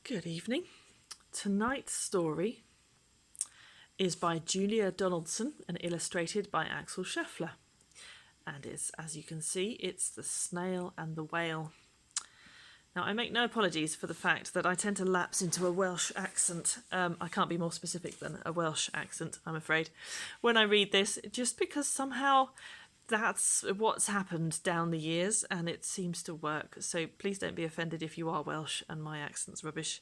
Good evening. Tonight's story is by Julia Donaldson and illustrated by Axel Scheffler. And as you can see, it's The Snail and the Whale. Now, I make no apologies for the fact that I tend to lapse into a Welsh accent. I can't be more specific than a Welsh accent, I'm afraid, when I read this, just because somehow that's what's happened down the years and it seems to work. So please don't be offended if you are Welsh and my accent's rubbish.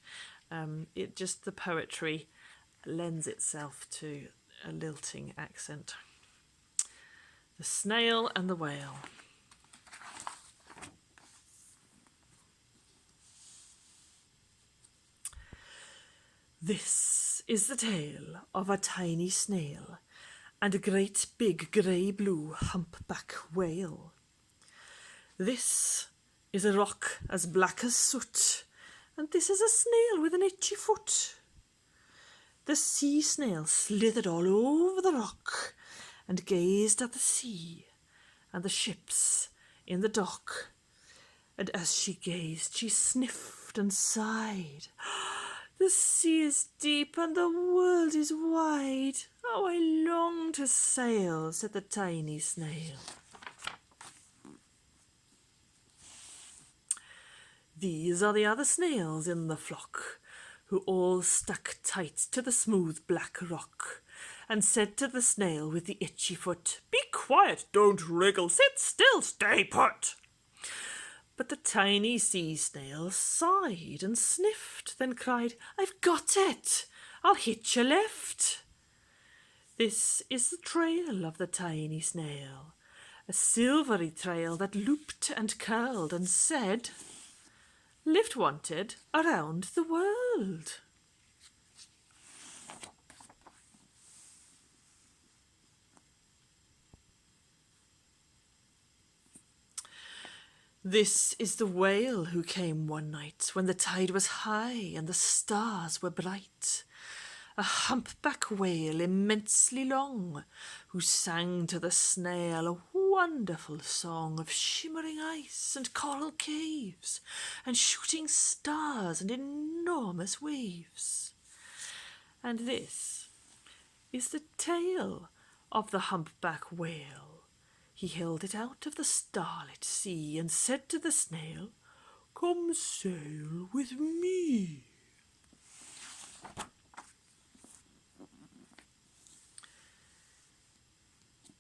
The poetry lends itself to a lilting accent. The Snail and the Whale. This is the tale of a tiny snail and a great big grey-blue humpback whale. This is a rock as black as soot, and this is a snail with an itchy foot. The sea snail slithered all over the rock and gazed at the sea and the ships in the dock. And as she gazed, she sniffed and sighed. The sea is deep and the world is wide. Oh, I long to sail, said the tiny snail. These are the other snails in the flock, who all stuck tight to the smooth black rock, and said to the snail with the itchy foot, "Be quiet, don't wriggle, sit still, stay put." But the tiny sea snail sighed and sniffed, then cried, "I've got it, I'll hitch a lift." This is the trail of the tiny snail, a silvery trail that looped and curled and said, "Lift wanted around the world." This is the whale who came one night when the tide was high and the stars were bright. A humpback whale immensely long, who sang to the snail a wonderful song of shimmering ice and coral caves and shooting stars and enormous waves. And this is the tail of the humpback whale. He held it out of the starlit sea and said to the snail, "Come sail with me."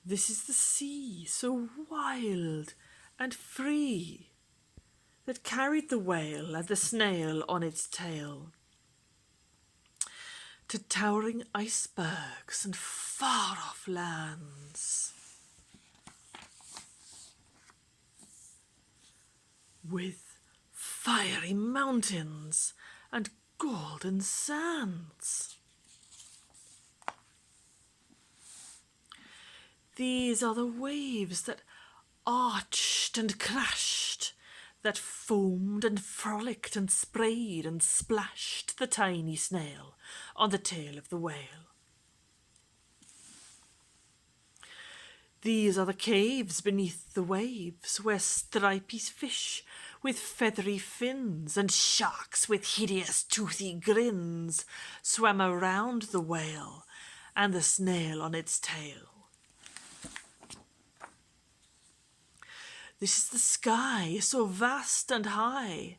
This is the sea, so wild and free, that carried the whale and the snail on its tail to towering icebergs and far-off lands, with fiery mountains and golden sands. These are the waves that arched and crashed, that foamed and frolicked and sprayed and splashed the tiny snail on the tail of the whale. These are the caves beneath the waves, where stripy fish with feathery fins and sharks with hideous toothy grins swam around the whale and the snail on its tail. This is the sky, so vast and high,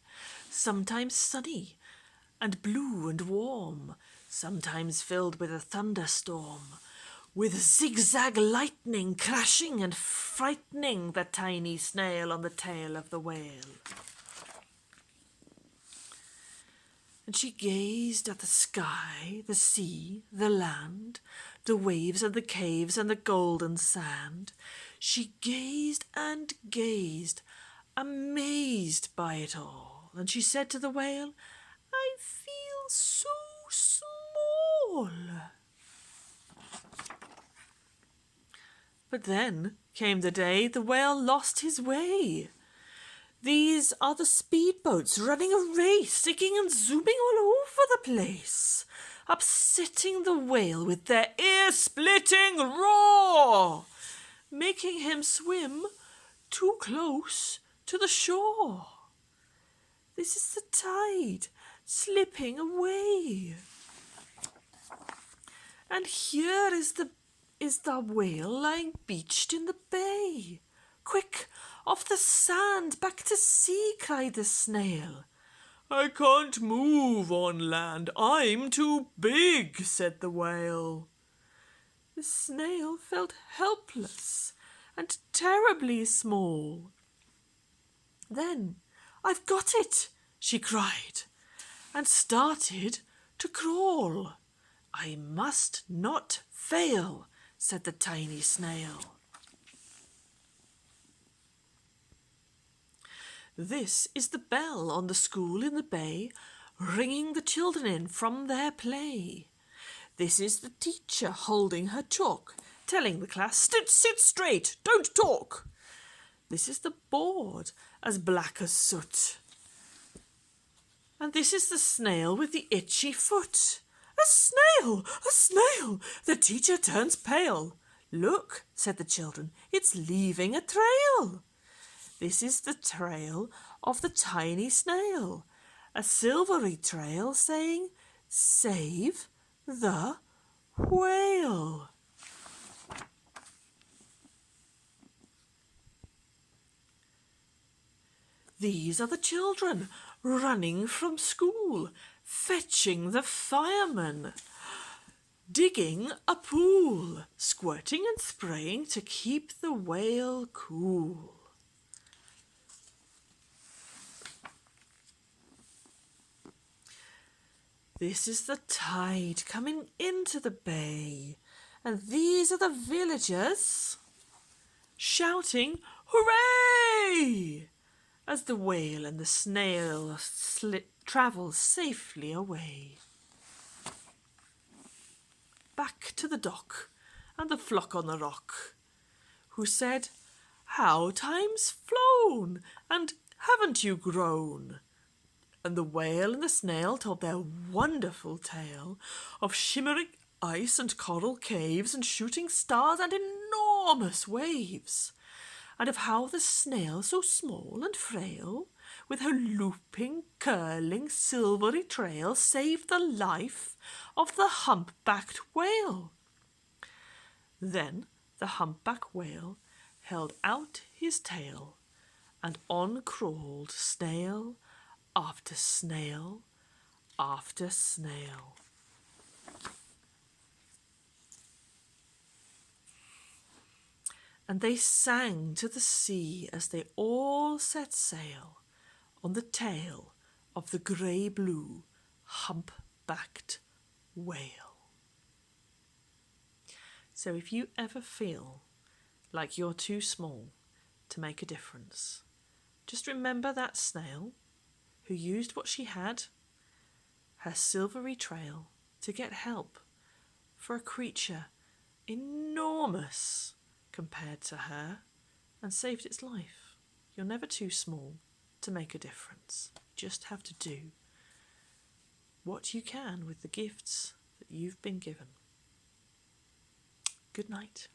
sometimes sunny and blue and warm, sometimes filled with a thunderstorm, with zigzag lightning crashing and frightening the tiny snail on the tail of the whale. And she gazed at the sky, the sea, the land, the waves and the caves and the golden sand. She gazed and gazed, amazed by it all. And she said to the whale, "I feel so small." But then came the day the whale lost his way. These are the speedboats running a race, zigging and zooming all over the place, upsetting the whale with their ear-splitting roar, making him swim too close to the shore. This is the tide, slipping away. And here is the whale lying beached in the bay. Quick, off the sand, back to sea, cried the snail. I can't move on land, I'm too big, said the whale. The snail felt helpless and terribly small. Then, I've got it, she cried, and started to crawl. I must not fail, said the tiny snail. This is the bell on the school in the bay, ringing the children in from their play. This is the teacher holding her chalk, telling the class, sit straight, don't talk. This is the board, as black as soot. And this is the snail with the itchy foot. A snail! A snail! The teacher turns pale. Look, said the children, it's leaving a trail. This is the trail of the tiny snail, a silvery trail saying, save the whale. These are the children running from school, fetching the fireman, digging a pool, squirting and spraying to keep the whale cool. This is the tide coming into the bay, and these are the villagers shouting, hooray! As the whale and the snail travel safely away. Back to the dock and the flock on the rock, who said, how time's flown, and haven't you grown? And the whale and the snail told their wonderful tale of shimmering ice and coral caves and shooting stars and enormous waves, and of how the snail, so small and frail, with her looping, curling, silvery trail, saved the life of the humpbacked whale. Then the humpback whale held out his tail, and on crawled snail after snail after snail. And they sang to the sea as they all set sail on the tail of the grey-blue hump-backed whale. So if you ever feel like you're too small to make a difference, just remember that snail who used what she had, her silvery trail, to get help for a creature enormous compared to her, and saved its life. You're never too small to make a difference. You just have to do what you can with the gifts that you've been given. Good night.